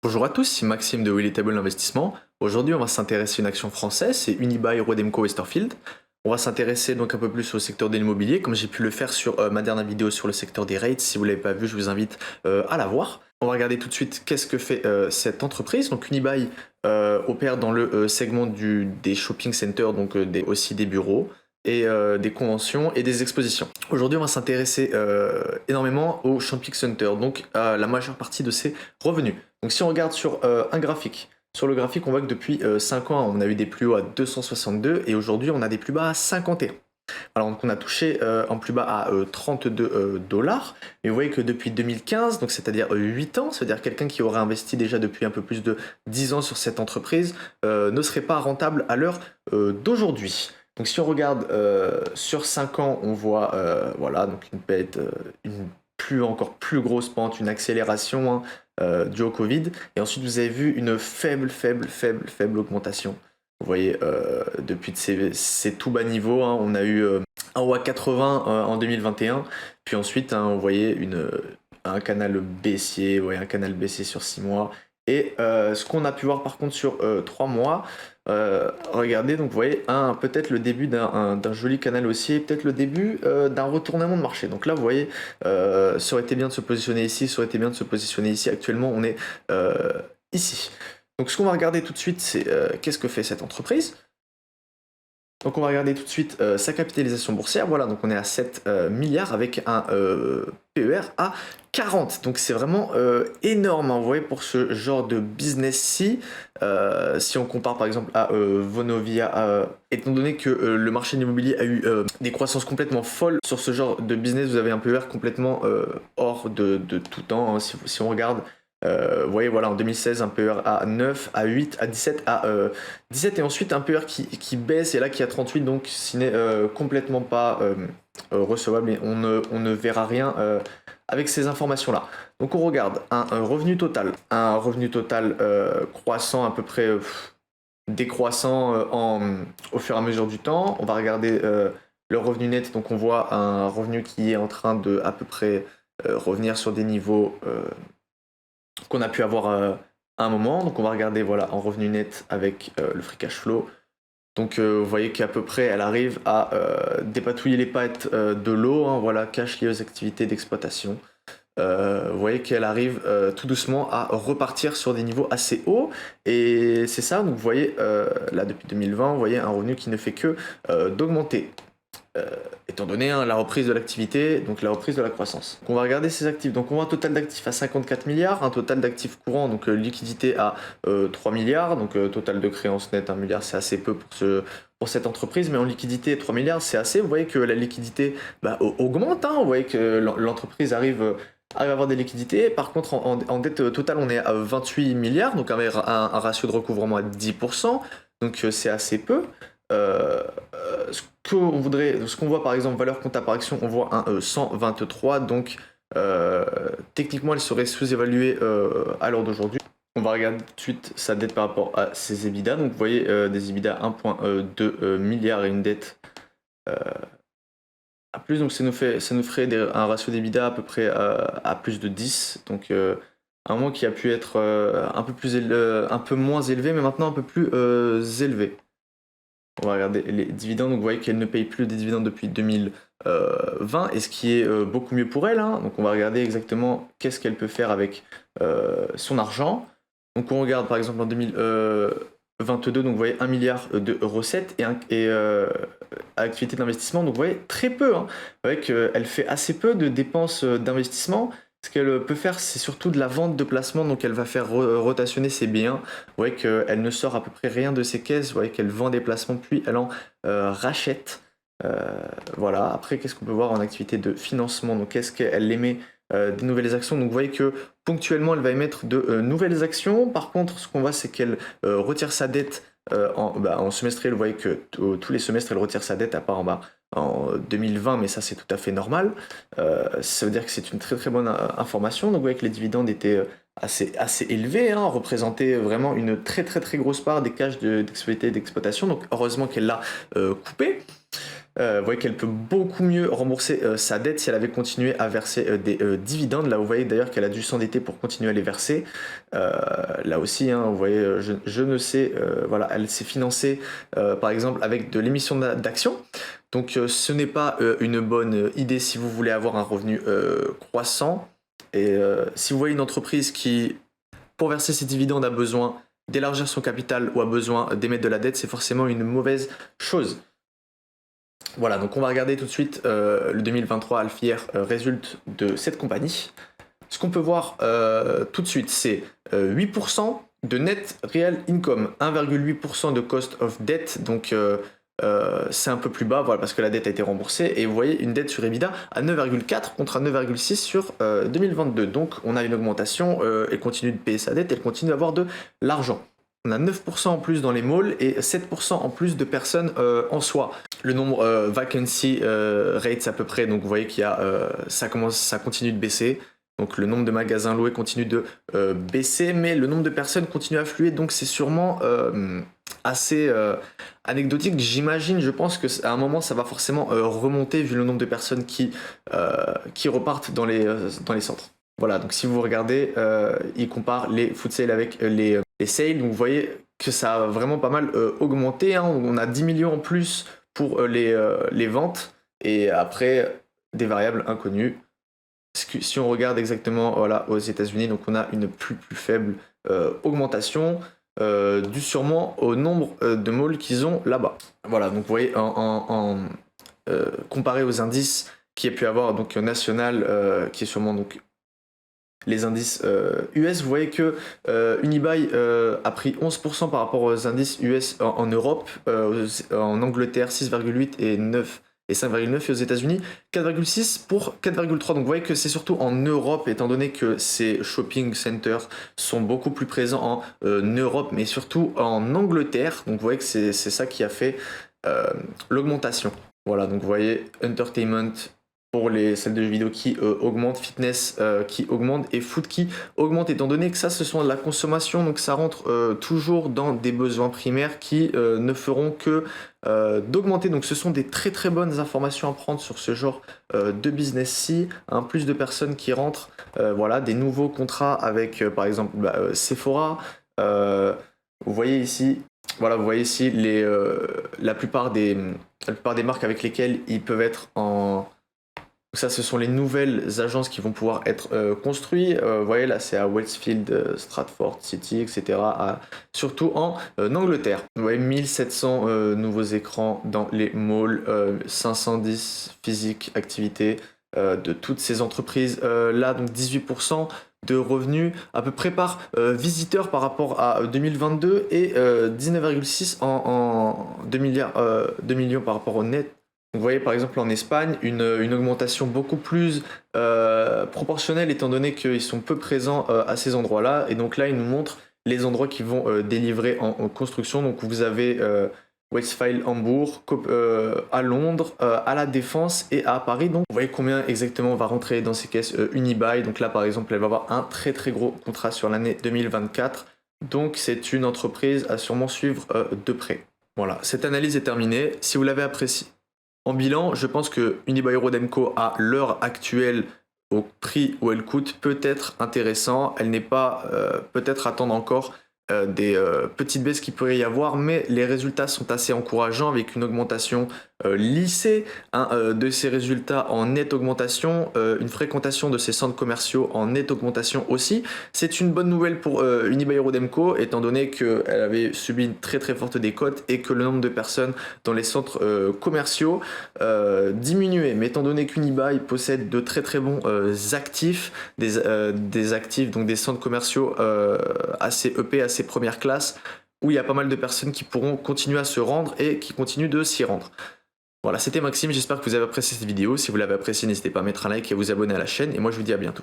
Bonjour à tous, c'est Maxime de Willy Table Investissement. Aujourd'hui, on va s'intéresser à une action française, c'est Unibail Rodamco Westerfield. On va s'intéresser donc un peu plus au secteur de l'immobilier, comme j'ai pu le faire sur ma dernière vidéo sur le secteur des rates. Si vous ne l'avez pas vu, je vous invite à la voir. On va regarder tout de suite qu'est-ce que fait cette entreprise. Donc Unibail opère dans le segment des shopping centers, donc aussi des bureaux et des conventions et des expositions. Aujourd'hui, on va s'intéresser énormément au shopping center, donc à la majeure partie de ses revenus. Donc si on regarde sur un graphique, sur le graphique, on voit que depuis 5 ans, on a eu des plus hauts à 262 et aujourd'hui, on a des plus bas à 51. Alors donc on a touché en plus bas à 32 dollars, mais vous voyez que depuis 2015, donc c'est-à-dire 8 ans, c'est-à-dire quelqu'un qui aurait investi déjà depuis un peu plus de 10 ans sur cette entreprise, ne serait pas rentable à l'heure d'aujourd'hui. Donc si on regarde sur 5 ans, on voit voilà, donc encore plus grosse pente, une accélération due au Covid. Et ensuite vous avez vu une faible augmentation. Vous voyez, depuis ces tout bas niveaux, on a eu un haut à 80 en 2021, puis ensuite, vous voyez un canal baissier, un canal baissier sur 6 mois. Et ce qu'on a pu voir par contre sur 3 mois, regardez, donc vous voyez peut-être le début d'un joli canal haussier, peut-être le début d'un retournement de marché. Donc là, vous voyez, ça aurait été bien de se positionner ici, ça aurait été bien de se positionner ici. Actuellement, on est ici. Donc ce qu'on va regarder tout de suite, c'est qu'est-ce que fait cette entreprise. Donc on va regarder tout de suite sa capitalisation boursière. Voilà, donc on est à 7 milliards avec un PER à 40. Donc c'est vraiment énorme, vous voyez, pour ce genre de business-ci. Si on compare par exemple à Vonovia, étant donné que le marché de l'immobilier a eu des croissances complètement folles sur ce genre de business, vous avez un PER complètement hors de tout temps, hein. Si on regarde, vous voyez, voilà, en 2016, un PER à 9, à 8, à 17, à 17, et ensuite un PER qui baisse, et là qui est à 38, donc ce n'est complètement pas recevable, et on ne verra rien avec ces informations-là. Donc on regarde un revenu total croissant à peu près, décroissant au fur et à mesure du temps. On va regarder le revenu net, donc on voit un revenu qui est en train de à peu près revenir sur des niveaux qu'on a pu avoir à un moment. Donc on va regarder, voilà, en revenu net avec le free cash flow. Donc vous voyez qu'à peu près elle arrive à dépatouiller les pattes de l'eau, hein, voilà, cash lié aux activités d'exploitation. Vous voyez qu'elle arrive tout doucement à repartir sur des niveaux assez hauts, et c'est ça. Donc vous voyez là depuis 2020, vous voyez un revenu qui ne fait que d'augmenter. Étant donné la reprise de l'activité, donc la reprise de la croissance. Donc on va regarder ces actifs. Donc on voit un total d'actifs à 54 milliards, un total d'actifs courants, donc liquidité à 3 milliards, donc total de créances nettes 1 milliard, c'est assez peu pour cette entreprise, mais en liquidité 3 milliards, c'est assez. Vous voyez que la liquidité augmente, hein. Vous voyez que l'entreprise arrive à avoir des liquidités. Par contre, en dette totale, on est à 28 milliards, donc avec un ratio de recouvrement à 10%, donc c'est assez peu. Ce qu'on voit par exemple, valeur comptable par action, on voit un 123, donc techniquement elle serait sous-évaluée à l'heure d'aujourd'hui. On va regarder tout de suite sa dette par rapport à ses EBITDA. Donc vous voyez des EBITDA 1,2 milliard et une dette à plus, donc ça nous ferait un ratio d'EBITDA à peu près à plus de 10, donc un moment qui a pu être un peu moins élevé, mais maintenant un peu plus élevé. On va regarder les dividendes, donc vous voyez qu'elle ne paye plus des dividendes depuis 2020, et ce qui est beaucoup mieux pour elle, hein. Donc on va regarder exactement qu'est-ce qu'elle peut faire avec son argent. Donc on regarde par exemple en 2022, donc vous voyez 1 milliard de recettes et activité d'investissement, donc vous voyez très peu, hein. Vous voyez qu'elle fait assez peu de dépenses d'investissement. Ce qu'elle peut faire, c'est surtout de la vente de placement, donc elle va faire rotationner ses biens. Vous voyez qu'elle ne sort à peu près rien de ses caisses, vous voyez qu'elle vend des placements, puis elle en rachète. Voilà, après qu'est-ce qu'on peut voir en activité de financement, donc qu'est-ce qu'elle émet des nouvelles actions. Donc vous voyez que ponctuellement elle va émettre de nouvelles actions. Par contre, ce qu'on voit, c'est qu'elle retire sa dette en semestriel. Vous voyez que tous les semestres elle retire sa dette, à part en 2020, mais ça c'est tout à fait normal. Ça veut dire que c'est une très très bonne information. Donc vous voyez que les dividendes étaient assez élevés, hein, représentaient vraiment une très très très grosse part des cash d'exploitation. Donc heureusement qu'elle l'a coupé. Vous voyez qu'elle peut beaucoup mieux rembourser sa dette si elle avait continué à verser des dividendes. Là, vous voyez d'ailleurs qu'elle a dû s'endetter pour continuer à les verser. Là aussi, hein, vous voyez, je ne sais, voilà, elle s'est financée par exemple avec de l'émission d'actions. Donc ce n'est pas une bonne idée si vous voulez avoir un revenu croissant. Et si vous voyez une entreprise qui, pour verser ses dividendes, a besoin d'élargir son capital ou a besoin d'émettre de la dette, c'est forcément une mauvaise chose. Voilà, donc on va regarder tout de suite le 2023 Alfier résulte de cette compagnie. Ce qu'on peut voir tout de suite, c'est 8% de net real income, 1,8% de cost of debt, donc c'est un peu plus bas, voilà, parce que la dette a été remboursée, et vous voyez une dette sur EBITDA à 9,4 contre 9,6 sur 2022. Donc on a une augmentation, elle continue de payer sa dette, elle continue d'avoir de l'argent. On a 9% en plus dans les malls et 7% en plus de personnes en soi. Le nombre vacancy rates à peu près, donc vous voyez qu'il y a, ça continue de baisser. Donc le nombre de magasins loués continue de baisser, mais le nombre de personnes continue à affluer, donc c'est sûrement assez anecdotique. J'imagine, je pense qu'à un moment ça va forcément remonter vu le nombre de personnes qui repartent dans les centres. Voilà, donc si vous regardez, il compare les food sales avec les sales, donc vous voyez que ça a vraiment pas mal augmenté, hein. On a 10 millions en plus pour les ventes, et après des variables inconnues. Si on regarde exactement, voilà, aux États-Unis, donc on a une plus faible augmentation due sûrement au nombre de malls qu'ils ont là-bas. Voilà, donc vous voyez comparé aux indices qu'il y a pu avoir, donc national, qui est sûrement donc les indices US, vous voyez que Unibail a pris 11% par rapport aux indices US en Europe, en Angleterre 6,8 et 9 et 5,9, et aux États-Unis 4,6 pour 4,3. Donc vous voyez que c'est surtout en Europe, étant donné que ces shopping centers sont beaucoup plus présents en Europe, mais surtout en Angleterre. Donc vous voyez que c'est ça qui a fait l'augmentation. Voilà, donc vous voyez entertainment pour les salles de jeux vidéo qui augmentent, fitness qui augmente, et food qui augmente, étant donné que ça ce sont de la consommation, donc ça rentre toujours dans des besoins primaires qui ne feront que d'augmenter. Donc ce sont des très bonnes informations à prendre sur ce genre de business-ci, hein. Plus de personnes qui rentrent, voilà, des nouveaux contrats avec par exemple Sephora, vous voyez ici. Voilà, vous voyez ici la plupart des marques avec lesquelles ils peuvent être en... Ça, ce sont les nouvelles agences qui vont pouvoir être construites. Vous voyez, là, c'est à Westfield, Stratford City, etc. Surtout en Angleterre. Vous voyez, 1700 nouveaux écrans dans les malls, 510 physiques activités de toutes ces entreprises. Là, donc 18% de revenus à peu près par visiteur par rapport à 2022, et 19,6 en 2 millions par rapport au net. Donc vous voyez par exemple en Espagne une augmentation beaucoup plus proportionnelle, étant donné qu'ils sont peu présents à ces endroits-là. Et donc là, ils nous montrent les endroits qui vont délivrer en construction. Donc vous avez Westfield Hambourg, à Londres, à la Défense et à Paris. Donc vous voyez combien exactement va rentrer dans ces caisses Unibail. Donc là par exemple, elle va avoir un très gros contrat sur l'année 2024. Donc c'est une entreprise à sûrement suivre de près. Voilà, cette analyse est terminée. Si vous l'avez appréciée, en bilan, je pense que Unibail Rodamco, à l'heure actuelle, au prix où elle coûte, peut être intéressant. Elle n'est pas peut-être attendre encore des petites baisses qu'il pourrait y avoir, mais les résultats sont assez encourageants, avec une augmentation lissée de ces résultats en nette augmentation, une fréquentation de ces centres commerciaux en nette augmentation aussi. C'est une bonne nouvelle pour Unibail Rodamco, étant donné qu'elle avait subi une très forte décote et que le nombre de personnes dans les centres commerciaux diminuait. Mais étant donné qu'Unibail possède de très bons actifs, des actifs, donc des centres commerciaux assez EP, assez première classe, où il y a pas mal de personnes qui pourront continuer à se rendre et qui continuent de s'y rendre. Voilà, c'était Maxime, j'espère que vous avez apprécié cette vidéo. Si vous l'avez appréciée, n'hésitez pas à mettre un like et à vous abonner à la chaîne, et moi je vous dis à bientôt.